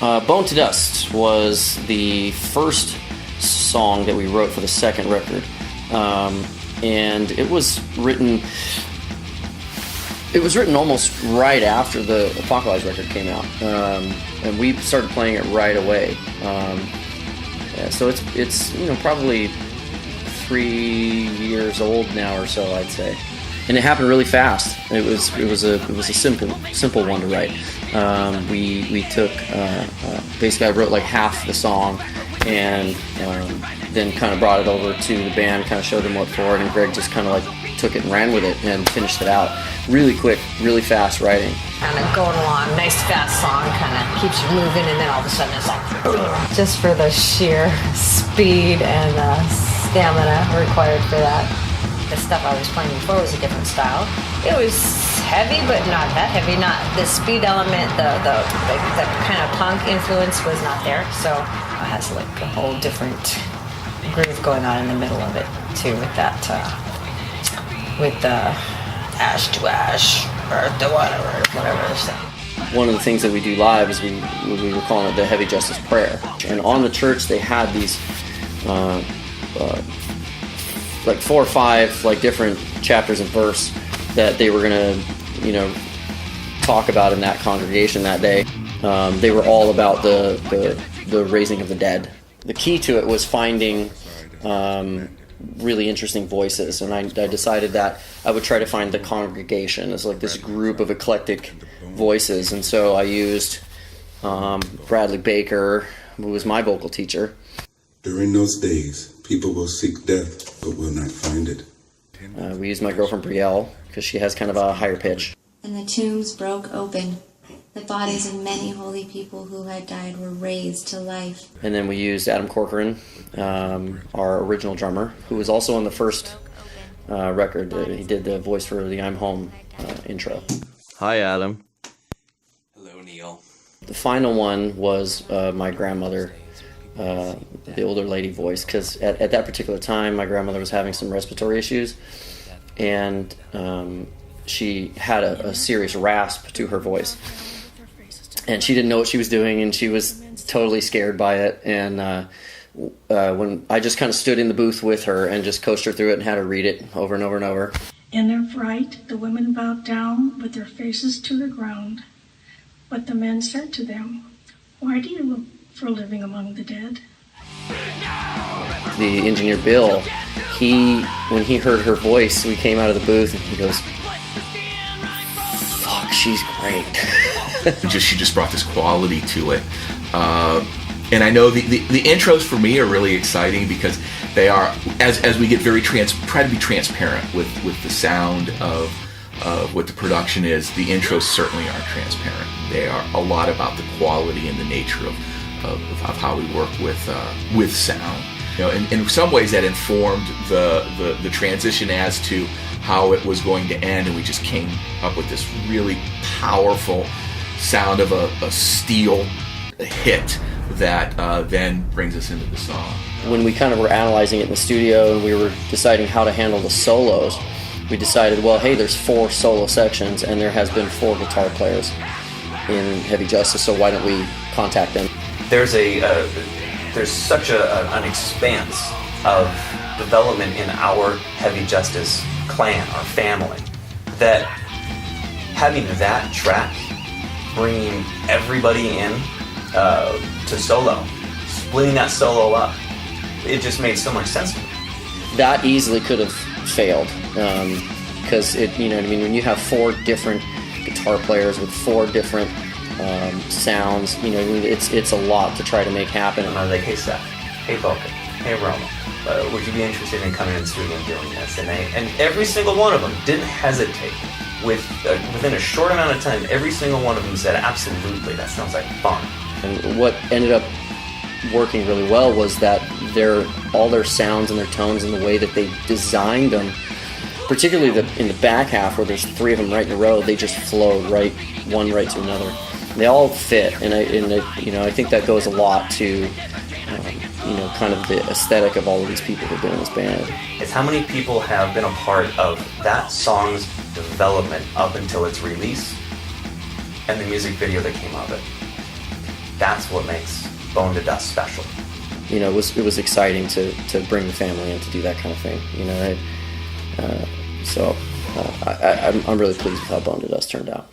Bone to Dust was the first song that we wrote for the second record. And it was written almost right after the Apocalypse record came out. And we started playing it right away. So it's probably 3 years old now or so, I'd say. And it happened really fast. It was a simple one to write. We took basically I wrote like half the song, and then kind of brought it over to the band, kind of showed them what for it, and Greg just kind of like took it and ran with it and finished it out. Really quick, really fast writing. Kind of going along, nice fast song, kind of keeps you moving, and then all of a sudden it's like just for the sheer speed and stamina required for that. The stuff I was playing before was a different style. It was heavy, but not that heavy. Not the speed element, the kind of punk influence was not there. So it has like a whole different groove going on in the middle of it too, with that, with the ash to ash, earth to whatever. So. One of the things that we do live is we were calling it the Heavy Justice Prayer, and on the church they had these. Like 4 or 5 like different chapters and verse that they were gonna, talk about in that congregation that day. They were all about the raising of the dead. The key to it was finding really interesting voices, and I decided that I would try to find the congregation as like this group of eclectic voices, and so I used Bradley Baker, who was my vocal teacher. During those days, people will seek death, but will not find it. We used my girlfriend Brielle, because she has kind of a higher pitch. And the tombs broke open. The bodies of many holy people who had died were raised to life. And then we used Adam Corcoran, our original drummer, who was also on the first record. He did the voice for the I'm Home intro. Hi, Adam. Hello, Neil. The final one was my grandmother, the older lady voice, because at that particular time my grandmother was having some respiratory issues, and she had a serious rasp to her voice, and she didn't know what she was doing, and she was totally scared by it. And when I just kind of stood in the booth with her and just coached her through it and had her read it over and over and over. In their fright, the women bowed down with their faces to the ground, but the men said to them, "Why do you look for living among the dead?" The engineer Bill, when he heard her voice, we came out of the booth and he goes, "Fuck, she's great." She just brought this quality to it. And I know the intros for me are really exciting because they are, as we get try to be transparent with the sound of what the production is. The intros certainly are transparent. They are a lot about the quality and the nature of how we work with sound. In some ways that informed the transition as to how it was going to end, and we just came up with this really powerful sound of a steel hit that then brings us into the song. When we kind of were analyzing it in the studio and we were deciding how to handle the solos, we decided, well, hey, there's 4 solo sections and there has been 4 guitar players in Heavy Justice, so why don't we contact them? There's such an expanse of development in our Heavy Justice clan, our family, that having that track, bringing everybody in to solo, splitting that solo up, it just made so much sense to me. That easily could have failed, because when you have 4 different guitar players with 4 different sounds, it's a lot to try to make happen. And I was like, hey Seth, hey Vulcan, hey Roma, would you be interested in coming in the studio and doing this? And every single one of them didn't hesitate. Within a short amount of time, every single one of them said, absolutely, that sounds like fun. And what ended up working really well was that all their sounds and their tones and the way that they designed them, particularly in the back half where there's 3 of them right in a row, they just flow one right to another. They all fit, and I think that goes a lot to kind of the aesthetic of all of these people who've been in this band. It's how many people have been a part of that song's development up until its release and the music video that came of it. that's what makes Bone to Dust special. You know, it was exciting to bring the family in to do that kind of thing. You know, I'm really pleased with how Bone to Dust turned out.